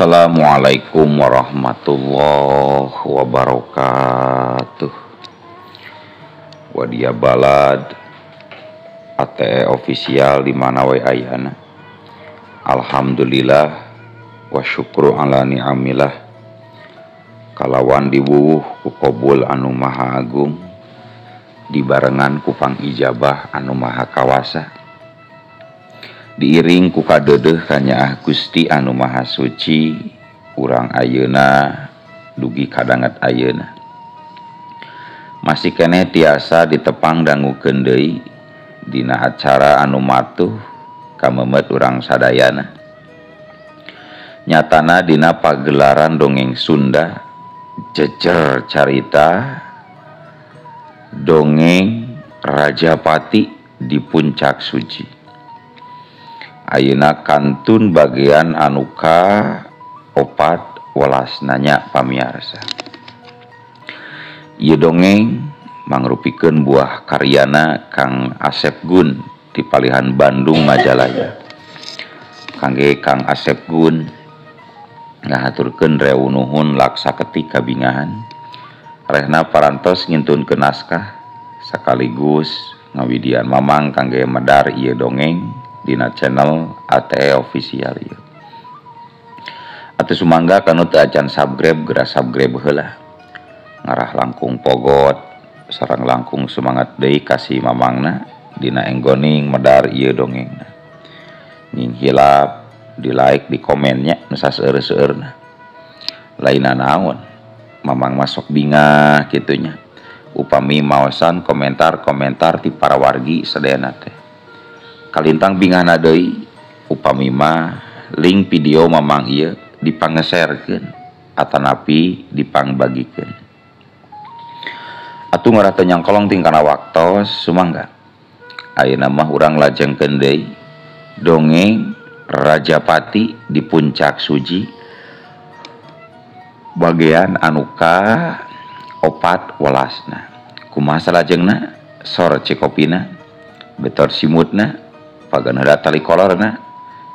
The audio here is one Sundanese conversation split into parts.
Assalamualaikum warahmatullahi wabarakatuh. Wadia balad ATE official di mana we ayana. Alhamdulillah wa syukru ala ni'amillah. Kalawan diwuwuh ku qabul anu maha agung, dibarengan ku pangijabah anu maha kawasa, diiring ku kadeudeuh ka Nyaah Gusti anu maha suci, urang ayeuna dugi kadanget ayeuna masih keneh tiasa ditepang dangukeun deui dina acara anu matuh kamemet urang sadayana. Nyatana dina pagelaran dongeng Sunda jejer carita dongeng Rajapati di Puncak Suci. Ayeuna kantun bagian anuka opat welas nanya pamiarsa. Ieu dongeng mangrupikeun buah karyana Kang Asep Gun di Palihan Bandung Majalaya. Kangge Kang Asep Gun ngahaturkeun rewu nuhun laksa ketika bingahan, rehna parantos ngintunkeun naskah sakaligus ngawidian mamang kangge medar ieu dongeng dina channel ATE official ieu. Atuh sumangga kanu teu acan subscribe geura subscribe heula. Ngarah langkung pogot sareng langkung semangat deui kasih mamangna dina enggoning medar ieu dongengna. Ning hilap di like di komennya nu saseueur-seueurna. Lainna naon? Mamang masuk bingah kitunya. Upami maosan komentar-komentar ti para wargi sadayana teh. Kalintang bingahna deui upami mah link video mamang ieu dipanggeserkeun atanapi dipangbagikeun. Atuh ngaran teu nyangkolong tingkana waktos sumangga. Ayeuna mah urang lajengkeun deui dongeng Rajapati di Puncak Suci bagian anuka opat welasna. Kumaha salajengna? Sor cikopina, betor simutna, pagan heula tali kolorna,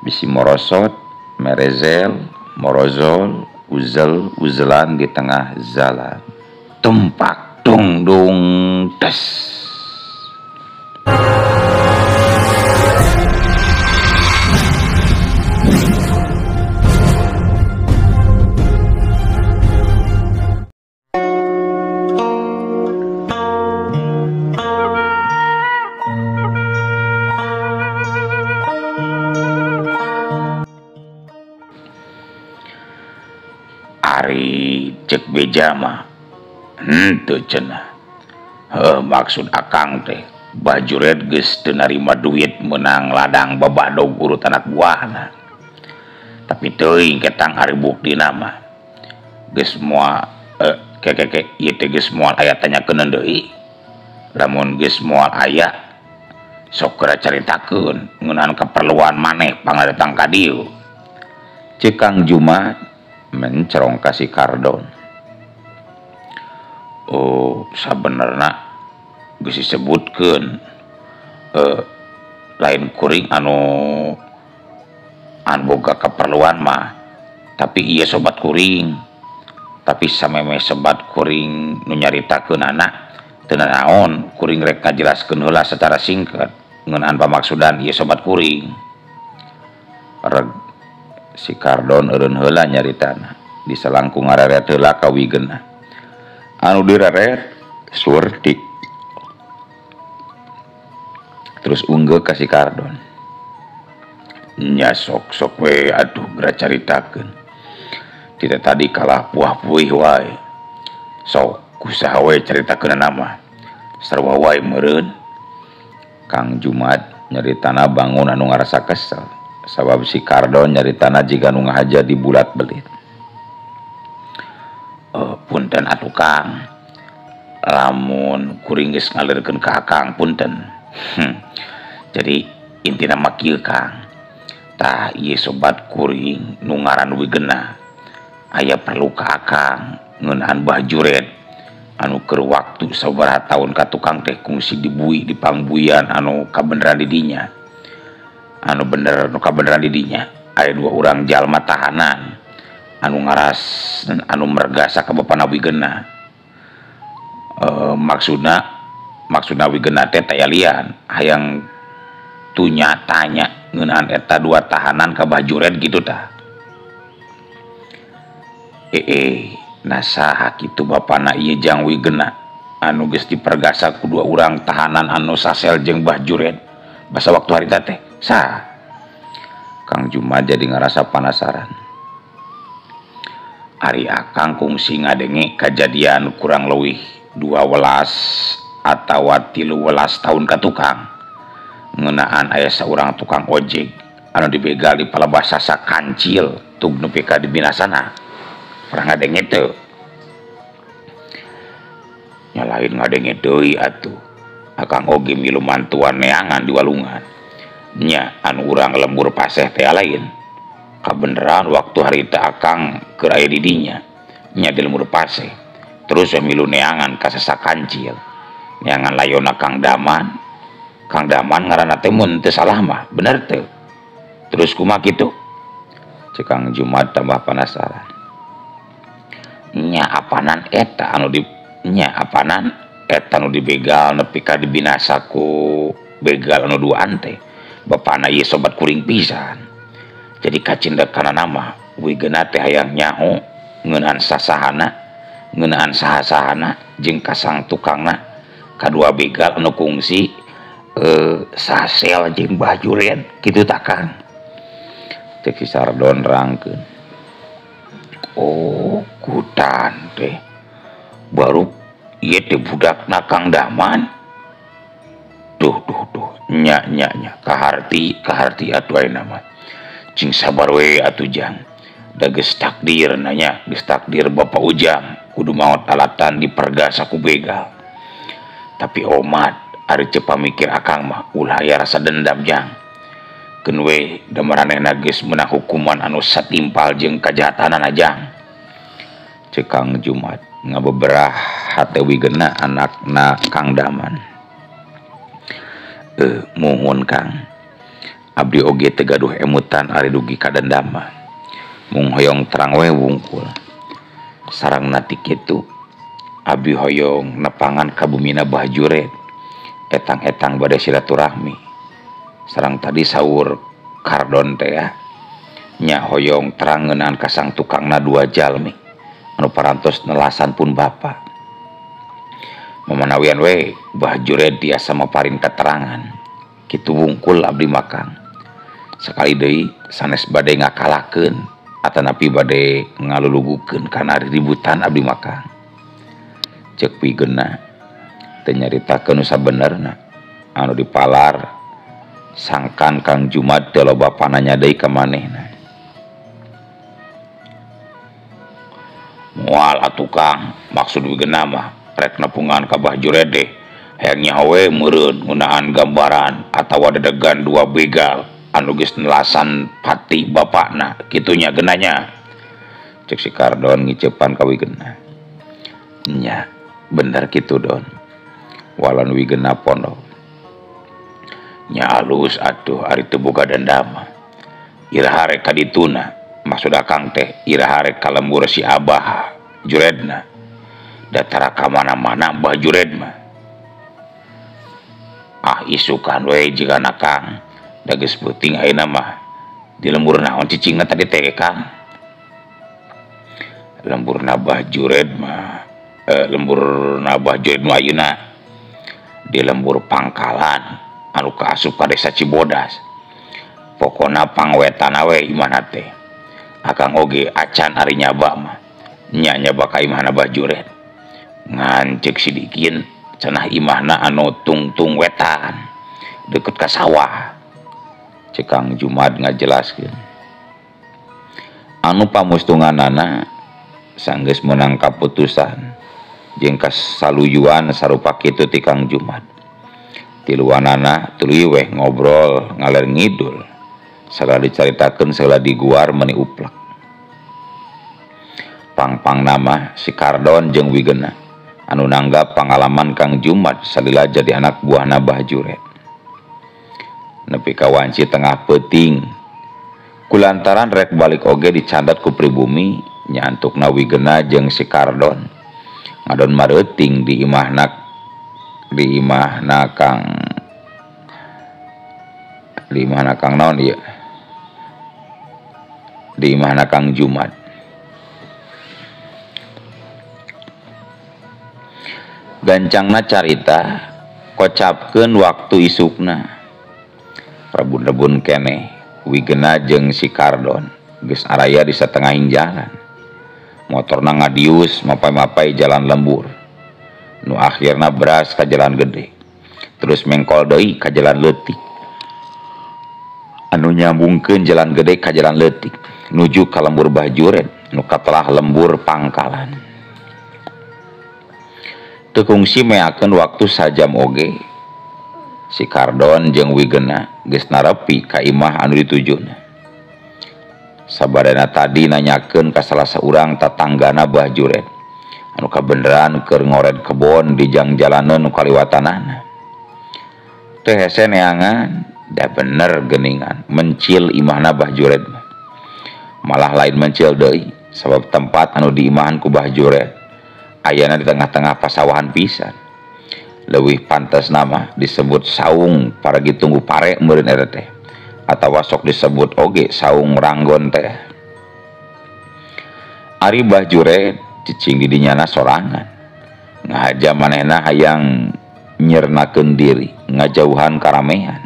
bisi morosot, merezel, morozol, uzelan di tengah zalan. Tumpak dung dung tes. Ari cek beja mah henteu cenah. Maksud akang teh bajuret geus teu narima duit meunang ladang babadog urut anak buahna. Tapi teuing ketang ari buktina mah geus moal ieu teh geus moal aya tanyakeun deui. Lamun geus moal aya sok kera caritakeun ngeunaan keperluan maneh pangadatang ka dieu. Ceuk Kang Jumat mencerong kasih kardon. Oh, sabenerna geus disebutkeun lain kuring anu boga keperluan mah, tapi ieu sobat kuring. Tapi sameme sobat kuring nu nyaritakeunana teu naon, kuring rek ngajelaskeun heula secara singkat ngeunaan pamaksudan ieu sobat kuring. Si kardon eureun heula nyaritana diselangkung areret heula kawigeunna. Anu direret surti terus unggah ka si kardon. Nya sok we atuh geura caritakeun. Tidak tadi kalah puah-puih wae. Sok kusaha we caritakeunna mah sarua wae meureun. Kang Jumat nyaritana bangun anu ngarasa kesel. Sabab si kardon nyaritana jiga nu ngahaja di bulat belit. Punten atuh Kang, lamun kuring geus ngalirkeun ka akang punten. Jadi intina mah kieu Kang, tah ieu sobat kuring nu ngaran Wigeuna aya perlu ka akang ngeunaan bajuret anu keur waktu sabaraha taun ka tukang teh kungsi dibui di pangbuian anu kabeneran di dinya. Anu bener nu kabeneran di dinya aya 2 urang jalma tahanan anu ngaras anu mergasa ka bapana Wigena. Maksudna Wigena teh taya lian hayang tunyatanya ngeunaan eta dua tahanan ka Bajuret gitu tah. Nasaha kitu bapana ieu Jang Wigena anu geus dipergasa ku dua urang tahanan anu sasel jeung Bajuret basa waktu harita teh saha? Kang Jumat jadi ngerasa penasaran. Ari akang kungsi ngadenge kejadian kurang leuwih 12 atawa 13 tahun ka tukang ngeunaan aya saurang tukang ojek anu dibegal di palebasa sakancil tug nepi ka dibinasana. Pernah ngadenge teu? Nya lain ngadenge deui atuh. Akang oge milu mantuan neangan di walungan. Nya anu urang lembur paseh teh lain. Kabeneran waktu harita akang keur aya di dinya. Nya di lembur paseh. Terus milu neangan ka sasakancil. Neangan layona Kang Daman. Kang Daman ngaranna teh mun teu salah mah, bener teu? Terus kumaha kitu? Cek Kang Jumat tambah penasaran. Nya apanan eta anu dibegal nepi ka dibinasa ku begal anu duaan teh bapana ieu sobat kuring pisan. Jadi kacindekan nama Wigena teh hayang nyaho ngeunaan sasahana ngeunaan saha-sahana jeung kasang tukangna kadua begal anu kungsi sasel jeung Bajuret kitu tah Kang. Cek si Sardon rangkeun. Oh kutan teh baru ieu teh budakna Kang Daman. Duh nya kaharti atuh ayeuna mah cing sabar we atuh Jang da geus takdir nanya geus takdir Bapak Ujang kudu maot alatan dipergasa ku begal. Tapi omat ari ceuk pamikir akang mah ulah aya rasa dendam Jang. Keun we da maranehna geus meunang hukuman anu satimpal jeung kajahatanana Jang. Cek Kang Jumat ngabeberah hate Wigena anakna Kang Daman. Muhun Kang, abdi oge teu gaduh emutan ari dugi ka dendam. Mung hoyong terang we wungkul. Sarangna ti kitu abdi hoyong nepangan ka bumina Bajuret etang-etang bade silaturahmi. Sareng tadi saur Kardon teh nya hoyong terang ngeunaan ka sang tukangna dua jalmi anu parantos nelasan pun bapa. Mamanawian we Bajuret tiasa maparin keterangan kitu wungkul abdi makang. Sekali deui sanes bade ngakalakeun atanapi bade ngalulugukeun kana ributan abdi makang. Ceuk Wigena teu nyaritakeun nu sabenerna anu dipalar sangkan Kang Jumat teu loba pananya deui ka manehna. Moal atuh Kang, maksud Wigena mah rek nepungan ka Bajuret deh hayang nyawe meureun ngunaan gambaran atawa dedegan dua begal anu geus nelasan pati bapakna kitu nya geunanya. Cek si Kardon ngiceupan ka Wigena. Nya bener kitu Don. Walan Wigena pondok. Nya alus atuh ari teu boga dendam. Iraha rek ka dituna. Maksud akang teh iraha rek ka lembur si Abah Juredna. Datara ka mana-mana Bajuret mah. Isukan we jigana Kang. Da geus peuting ayeuna mah. Di lembur naon cicingna tadi teh Kang? Lemburna Bajuret mah lemburna Bajuret mah ayeuna di lembur pangkalan anu kaasup ka desa Cibodas. Pokona pangwetana we imahna teh. Akang oge acan ari nyaba mah. Nya nyaba ka imahna Bajuret. Ngan ceuk sidikin cenah imahna anu tungtung wetan deket ka sawah. Cek Kang Jumat ngajelaskeun. Anu pamustunganana sanggeus meunang kaputusan jeung kasaluyuan sarupa kitu ti Kang Jumat. Tiluanana tuluy weh ngobrol ngaler ngidul salah dicaritakeun salah diguar meuni uplek. Pang-pang nama si Kardon jeung Wigena anu nanggap pangalaman Kang Jumat salila jadi anak buahna Bajuret. Nepi ka wanci tengah peuting kulantaran rek balik oge dicandat ku pribumi nyantukna Wigena jeung si Kardon ngadon mareuting di imahna Kang naon ieu di imahna Kang Jumat. Gancangna carita kocapkeun waktu isukna rebun-rebun keneh Wigena jeung si Kardon geus araya di satengahing jalan. Motorna ngadius mapai-mapai jalan lembur nu akhirna beras ka jalan gede terus mengkol deui ka jalan leutik anu nyambungkeun jalan gede ka jalan leutik nuju ka lembur Bajuret nu katelah lembur Pangkalan. Teu kungsi meakeun waktu sajam oge si Kardon jeung Wigena geus narepi ka imah anu ditujuna. Sabadana tadi nanyakeun ka salah saurang tatanggana Bajuret anu kabeneran keur ngored kebon di jang jalanan nu kaliwatanana. Teu hese neangan da bener geuningan mencil imahna Bajuret malah lain mencil deui sabab tempat anu diimahan ku Bajuret ayana di tengah-tengah pasawahan pisan. Leuwih pantes nama disebut saung paragi tunggu pare meureun eta teh atawa sok disebut oge saung ranggon teh. Ari Bajuret cicing di dinyana sorangan ngahaja manehna hayang nyernakeun diri ngajauhan karamehan.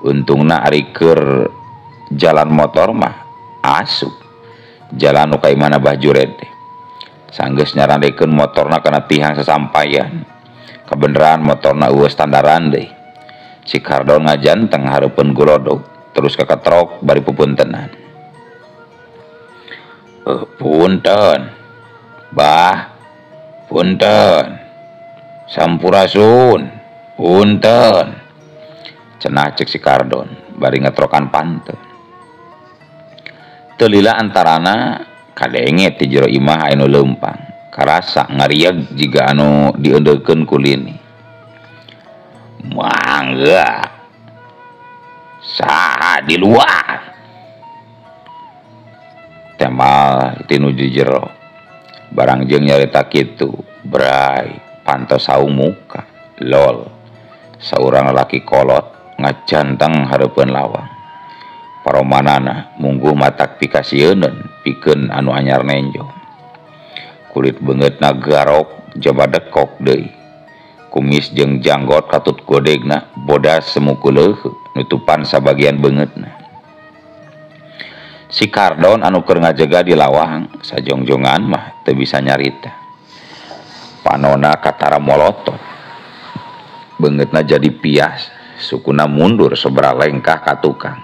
Untungna ari keur jalan motor mah asup jalan nu ka imahna Bajuret teh sanggeus nyarandekeun motorna kana tihang sasampayan kabeneran motorna eueuh standaran deui. Si Kardon ngajanteng hareupeun golodog terus kaketrok bari pupuntenan. Punten bah, punten sampurasun, punten cenah cek si Kardon bari ngetrokan panteun. Teu lila antarana kadenge ti jero imah anu leumpang karasa ngarieg jiga anu dieudeukkeun ku lini. Mangga saha di luar temal ti nuju jero barang jeung nyarita kitu bray pantos saung muka lol saurang lalaki kolot ngacanteng hareupeun lawang. Paromanana mungguh matak pikasieun pikeun anu anyar nenjo. Kulit beungeutna garok jaba dekok deui. Kumis jeung janggot katut godegna bodas semu kuleuh nutupan sabagian beungeutna. Si Kardon anu keur ngajaga di lawang sajongjongan mah teu bisa nyarita. Panona katara molotot. Beungeutna jadi pias, sukuna mundur sabaraha lengkah ka tukang.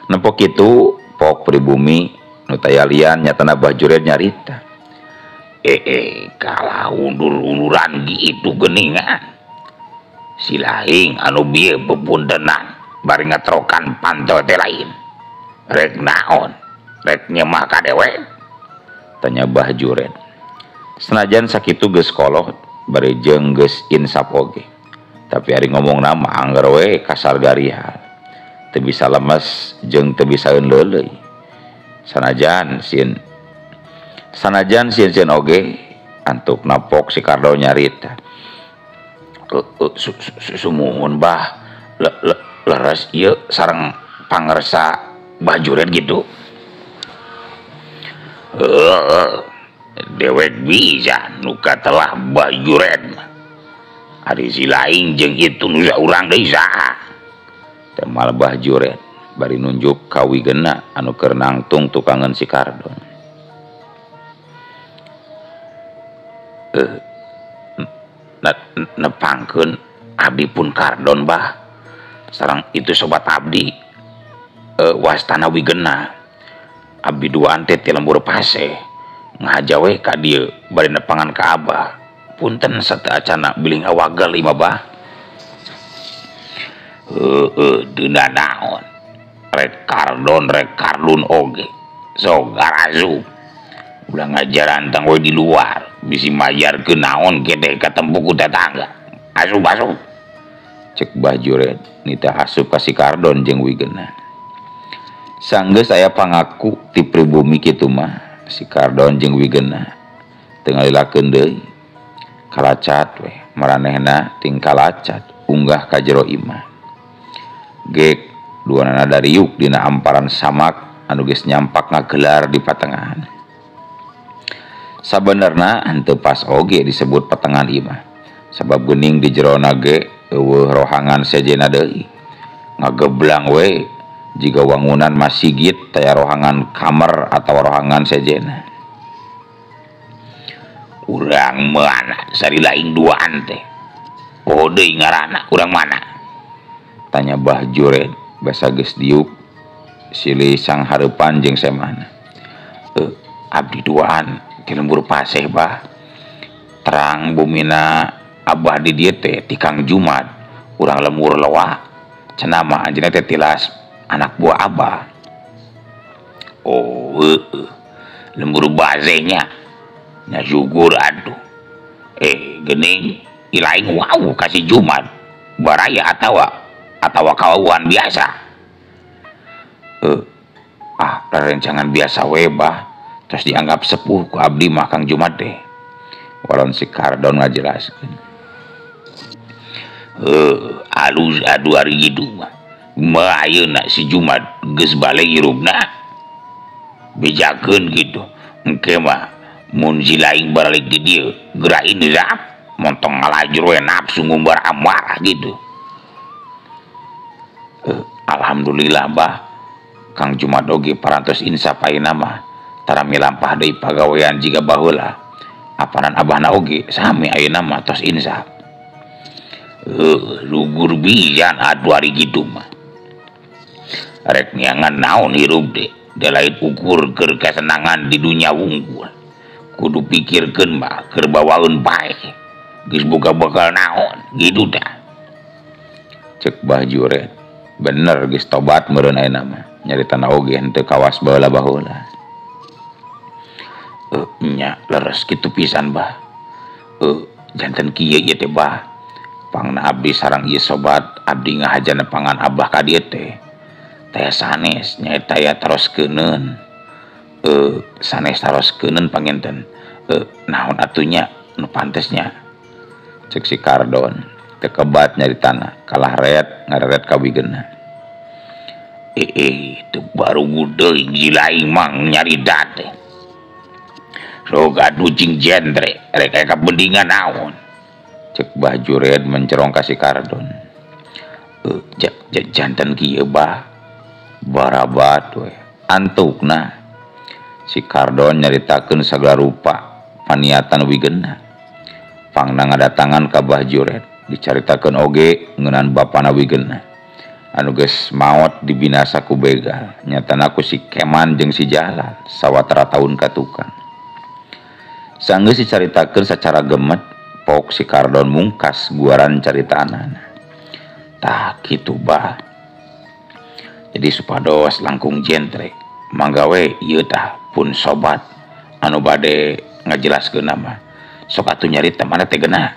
Nempok kitu pok pribumi nu taya lian nyatana Bajuret nyarita. Kalah undur-unduran gitu geuningan. Si laing anu bieu bepuntenan bari ngetrokan pantau teh lain. Rek naon? Rek nyemah ka dewe? Tanya Bajuret. Senajan sakitu geus kolot bari jeung geus insap oge. Tapi ari ngomongna mah angger we kasar garihal. Teu bisa lemes jeung teu bisa leuleuy. Sanajan sieun oge antuk napok si Kardon nyarita. Sumuhun bah leres ieu sareng pangersa Bajuret gitu. Dewek bisa nu katelah Bajuret ari si laing jeung itu nu saurang deui saha. Temal Bajuret bari nunjuk ka Wigena anu keur nangtung tukangan si Kardon. Nepangkeun abdi pun Kardon bah sareng itu sobat abdi wastana Wigena abdi duaan teh ti lembur Pase ngahaja we ka dieu bari nepangan ka Abah punten sateu acana biling awagal imah bah. Dina naon rek Kardun oge sok garazu ulah ngajaran tang we di luar bisi mayar ke naon gede katempuh ku tetangga asup cek Bajuret nita asup ka si Kardon jeung Wigena. Sanggeus aya pangaku ti pribumi kitu mah si Kardon jeung Wigena teu ngalilakeun deui. Kalacat we maranehna ting kalacat unggah ka jero imah. Gek duanana dariuk dina amparan samak anu geus nyampak ngagelar di patengahan. Sabenerna henteu pas oge disebut patengahan imah. Sabab geuning di jerona ge eueuh rohangan sejena deui. Ngageblang we jika wangunan masjid taya rohangan kamar atau rohangan sejena. Urang mana sari laing duaan teh. Oh deui ngaranna urang mana? Tanya Bah Juret basa geus diuk silih sang hareupan jeung semana. Abdi duaan ti lembur paseh bah. Terang bumina abah di dieu teh ti Kang Jumat urang lembur loa. Cenah mah anjeunna teh tilas anak buah abah. Oh lembur bazenya nya syukur atuh. Geuning ilaing wow kasih Jumat baraya atawa kawan biasa. Rerencangan biasa we bah. Terus dianggap sepuh ku abdi mah Kang Jumat teh. Walon si Kardon ngajelaskeun. Alus adu ari kitu mah. Mah ayeuna si Jumat geus bale hirupna. Bejakeun kitu. Engke mah mun si laing balik di dieu gerain rap montong ngalajur we nafsu ngumbar amarah gitu. Alhamdulillah bah Kang Jumat oge parantos insaf ayeuna mah tara milampah deui pagawean jiga baheula. Apanan abahna oge sami ayeuna mah tos insaf. Lugur bisan atuh ari kitu mah. Rek nyangan naon hirup de, da lain ukur keur kasenangan di dunia wungkul. Kudu pikirkeun mah keur bawaeun bae. Geus boga bakal naon, gitu dah. Cek Bah Juret, bener geus tobat meureun ayeuna mah. Nyaritana oge henteu kawas baheula-baheula. Nya leres kitu pisan bah. Janten kieu ieu teh bah. Pangna abdi sareng ieu sobat abdi ngahajana pangan abah ka dieu teh. Taya sanes nyaeta aya teroskeunun. Sanes teroskeunun panginten. Naon atunya nu pantesnya. Cek si Kardon teu kebat nyaritana kalah ret ngareret ka Wigena. Teu baru deui jilaing mang nyarita teh. Sok atuh cing jentre rek aya kabendingan naon. Cek Bah Juret mencerong ka si Kardon. Janten kieu bah. Barabat we antukna si Kardon nyaritakeun sagala rupa paniatan Wigena. Pangna ngadatangan ka Bah Juret dicaritakeun oge ngeunaan bapana Wigena anu geus maot dibinasa ku begal. Nyatana ku si Keman jeung si Jalal sawatara taun ka tukang. Sanggeus dicaritakeun sacara gemet pok si Kardon mungkas guaran caritaanana. Tah kitu bah. Jadi supados langkung jentre manggawe ieu tah pun sobat anu bade ngajelaskeun nama sok atuh nyarita mana teh geuna.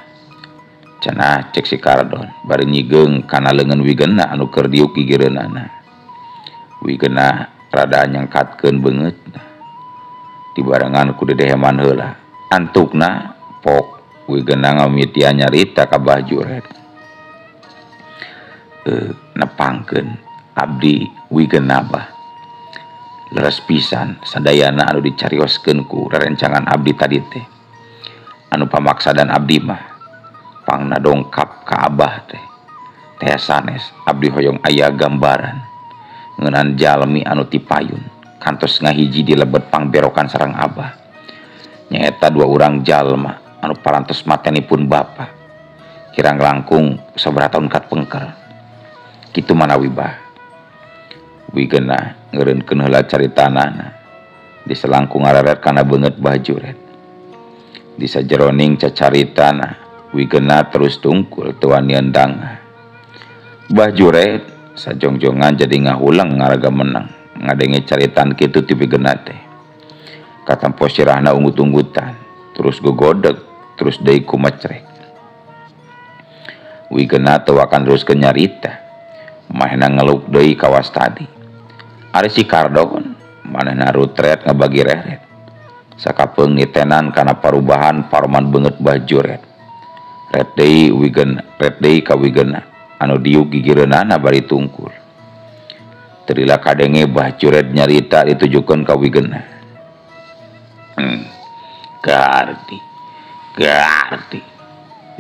Cenah cek si Kardon bari nyigeung kana leungeun Wigena anu keur diuk gigireunana. Wigena rada nyangkatkeun beungeut dibarengan ku dedeheman heula. Antukna pok Wigena ngamitian nyarita ka Bah Juret. Nepangkeun abdi Wigena bah. Leres pisan sadayana anu dicarioskeun ku rerencangan abdi tadi teh. Anu pamaksadan abdi mah pangna dongkap ka abah teh. Teh sanes abdi hoyong aya gambaran ngeunaan jalmi anu ti payun kantos ngahiji di lebet pangberokan sareng abah. Nyaeta dua urang jalma anu parantos matenipun bapa. Kirang langkung sabaraha taun kat pengker. Kitu manawi bah. Wigena ngeureunkeun heula caritanana diselangkung ngareret kana beungeut Bah Juret. Di sajeroning cacaritana Wigena terus tungkul teu wani endang. Bah Juret sajongjongan jadi ngahulang ngaraga menang ngadenge caritan kitu ti Wigena teh. Katampo sirahna unggut-unggutan terus gogodeg terus deui ku mecrek. Wigena teu akan teruskeun nyarita mahena ngeluk deui kawas tadi. Ari si Kardon manehna rutret ngabagi reret sakapeung ngitenan kana parubahan paroman beungeut baju ret red deui ka wigeunna anu diuk gigireunana bari tungkul terila kadenge baju red nyarita ditujukeun ka wigeunna Gardi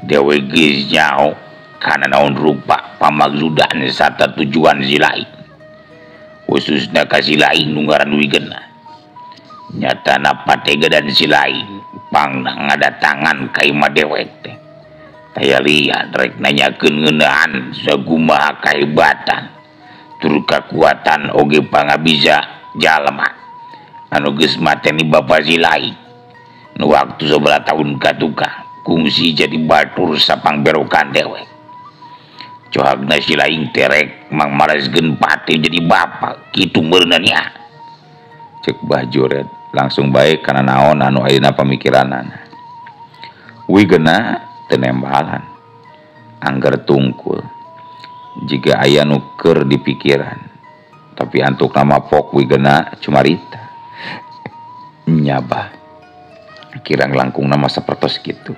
dewe geus nyao kana naon rupa pamaksudna sarta tujuan si lain khususna ka si lain nu ngaran wigeunna nyatana patega dan si lain pangna ngadatangan ka imah dewek teh taya liat rek nanyakeun ngeunaan sakumaha kahebatan tur kakuatan oge pangabisa jalma anu geus mateni bapa si lain nu waktu 11 tahun katuka kungsi jadi batur sapang berokan dewek cohagna si lain terek mang mareskeun pati jadi bapa kitu meureunan cek Bajoret langsung baik kana naon anu ayeuna pamikiranana wigeuna teu nembalan angger tungkul jika aya nu keur di pikiran tapi antuk nama pok wigeuna cumarita nyabah kirang langkung nama sapertos kitu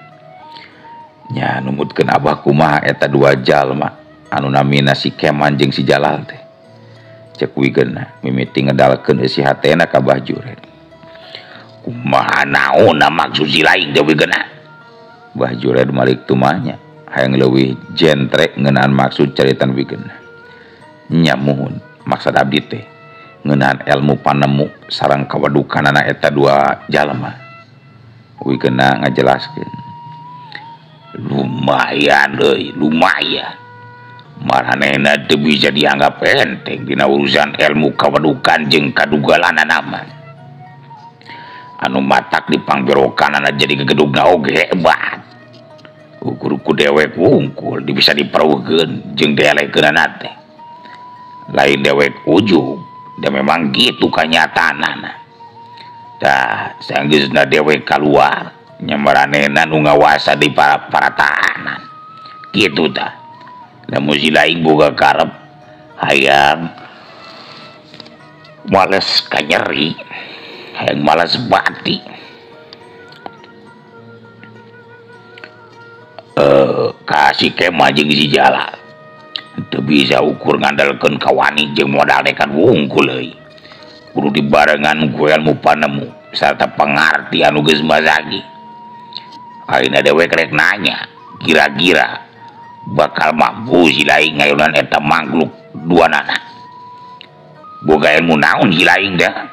nya numutkeun abah kumaha eta dua jalma anu namina si Keman jeung si Jalal teh cek wigeuna mimiti ngedalkeun isi hatena ka Bajoret kumaha naon maksud si lain teh wigeuna Bajoret malik tumanya hayang leuwih jentrek ngeunaan maksud caritan wigeuna nya muhun maksud abdi teh ngeunaan ilmu panemu sareng kawadukanana eta dua jalma wigeuna ngajelaskeun lumayan maranehna teu bisa dianggap enteng dina urusan ilmu kawadukan jeung kadugalan nama anu matak di pangberokanana jadi gegedugna oge hebat ukur-ukur dewek wungkul bisa dipereukeun jeung dielekeunana teh lain dewek ujub dan memang gitu kanyataanana tah sanggeusna dewek kaluar nyamaranehna nu ngawasa di para tahanan kitu tah lamun si lain boga karep hayang males kanyeri hayang malas bati kasih Kemah jeung si Jalal teu bisa ukur ngandalkeun kawani jeung modal nekat wungkul euy kudu dibarengan ku ilmu panemu sarta pangarti anu geus mazagi ayeuna dewek rek nanya kira-kira bakal mampu si lain ngayunan eta mangluk duanana boga ilmu naon si lain dah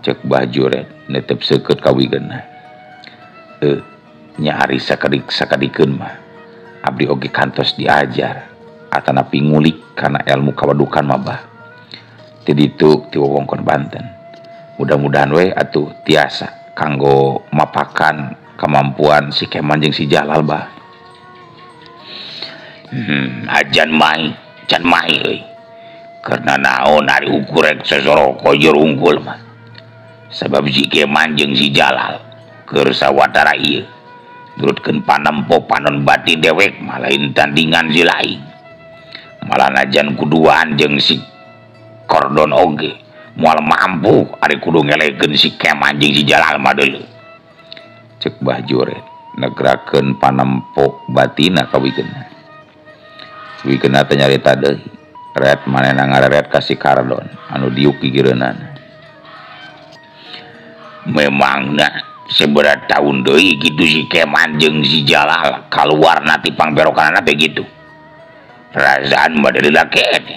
cek Bajoret netep seukeut ka wigeunna nya ari sakadikeun mah abdi oge kantos diajar atanapi ngulik kana ilmu kawadukan mah bah ti ditu ti wewengkon Banten mudah-mudahan we atuh tiasa kanggo mapakan kemampuan si Keman jeung si Jalal bah ajan mai can mai euy karena naon ari ukur rek sasoroko jeung unggul mah sabab si Keman jeung si Jalal keur sawatara ieu nurutkeun panempo panon batin dewek mah lain tandingan si lain malah najan kuduan jeung si Kordon oge moal mampu ari kudu ngelekeun si Keman jeung si Jalal mah deuleu cek Bajoret negrakeun panempo batina ka wigeuna teh nyarita deui red manehna ngareret ka si Kardon anu diuk gigireunana memangna seberat tahun deui kitu si Keman jeung si Jalal kaluarna ti pangberokanana teh gitu perasaan mah deui lakene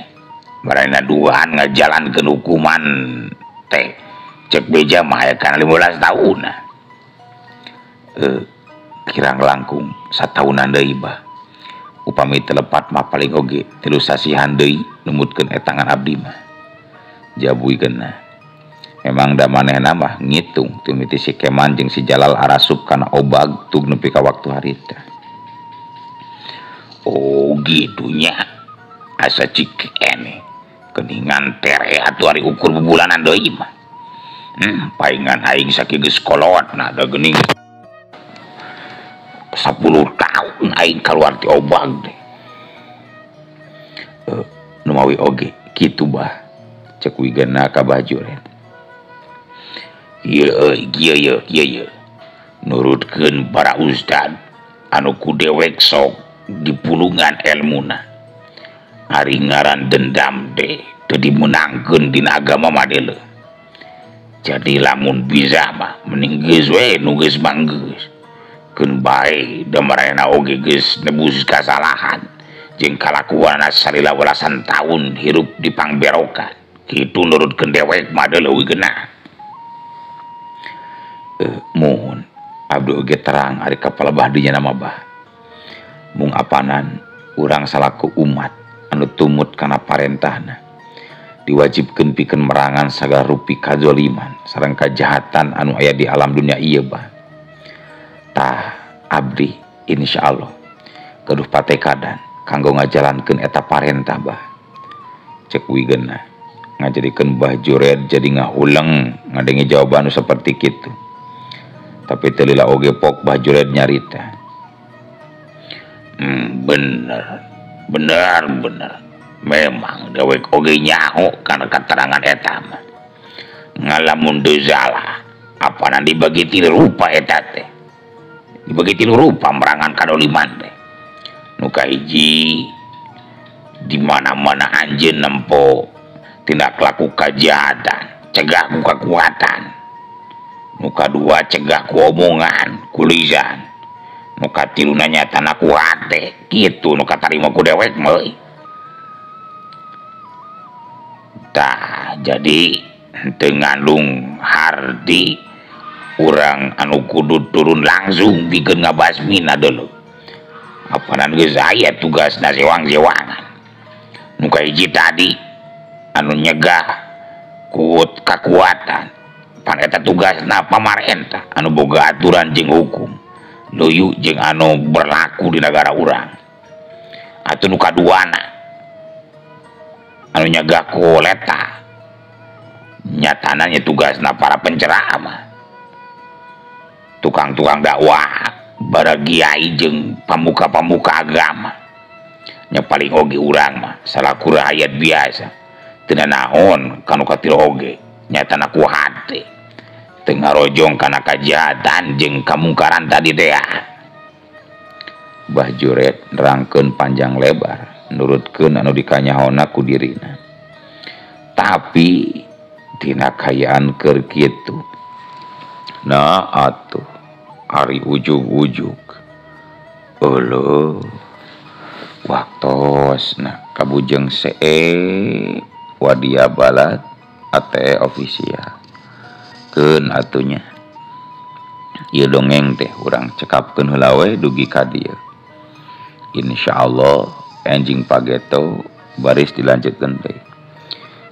marana duaan ngajalankeun hukuman teh cek beja mah aya kana 15 tahun kirang langkung satahunan deui bah upami telepat mah paling oge 3 sasihan deui numutkeun etangan abdi mah jab wigeunna memang da manehna mah ngitung tu miti si Keman jeung si Jalal arasup kana obag tug nepi ka waktu harita oh gitunya asa cik ene keningan tere atuh ari ukur bebulanan deui mah paingan aing sakieu geus kolotna da geuning 10 tahun aing kaluar ti obag deh nu mawi oge kitu bah cek wigana ka Bajuret. Ieu nurutkeun para ustad anu ku dewek sok dipulungan elmuna. Ari ngaran dendam teh teu dimenangkeun dina agama madele. Jadi lamun bisa mah mending geus we nu geus mah geus. Keun bae da marana oge geus nebus kasalahan jeung kalakuanna salila welasan taun hirup di pangberokan. Kitu nurutkeun dewek madele wigena. Mohon abdi oge terang ari kapala bahdinya nama bah. Mung apanan urang salaku umat anu tumut kana parentahna diwajibkeun pikeun merangan sagala rupi kadzaliman sareng kajahatan anu aya di alam dunia ieu bah. Tah abdi insyaallah gaduh patekadan kanggo ngajalankeun eta parentah bah. Cek wigena ngajadikeun Bajuret jadi ngahuleng ngadenge jawaban anu saperti kitu. Tapi telila oge pok Bajuret nyarita. Bener. Memang dewek oge nyaho karena keterangan eta mah. Ngalamun deui salah, apana dibagi tilu rupa eta teh. Dibagi tilu rupa merangan kadoliman teh. Nu kahiji di mana-mana anjeun nempo tindak laku kajahatan, cegah ku kekuatan. Nu kadua cegah ku omongan, ku lisan. Nu katiluna nyatana ku hate. Kitu nu katarima ku dewek meuy. Tah jadi teu ngandung hardi urang anu kudu turun langsung pikeun ngabasmina deuleu. Apanan geus aya tugasna sewang-sewangan. Nu kahiji tadi anu nyegah ku kakuatan. Pan eta tugasna pamarentah anu boga aturan jeung hukum loyu jeung anu berlaku di negara urang. Atuh nu kaduana anu nyagah koleta nyatana nya tugasna para penceramah, tukang-tukang dakwah, bara kiai jeung pamuka-pamuka agama. Nya paling oge urang mah salaku rakyat biasa teu naon kanu katilu oge nyatana ku hate teu ngarojong kana kajahatan jeung kamungkaran tadi teh. Bajuret nerangkeun panjang lebar nurutkeun anu dikanyahona ku dirina. Tapi tina kayaan keur kitu nah atuh ari ujug-ujug eueuh waktosna kabujeng see wadia balad ATE ofisial keun atunya. Ieu dongeng teh urang cekapkeun heula we dugi ka dieu. Insyaallah enjing pageto baris dilanjutkeun teh.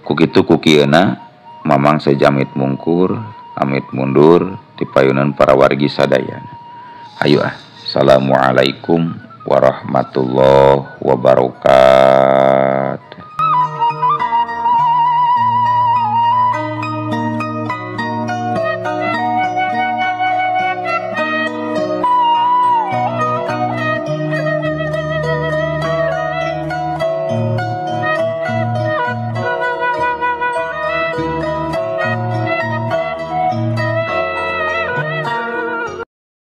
Ku kitu ku kieuna mamang sejamit mungkur amit mundur ti payunan para wargi sadayana. Hayu. Assalamualaikum warahmatullahi wabarakatuh.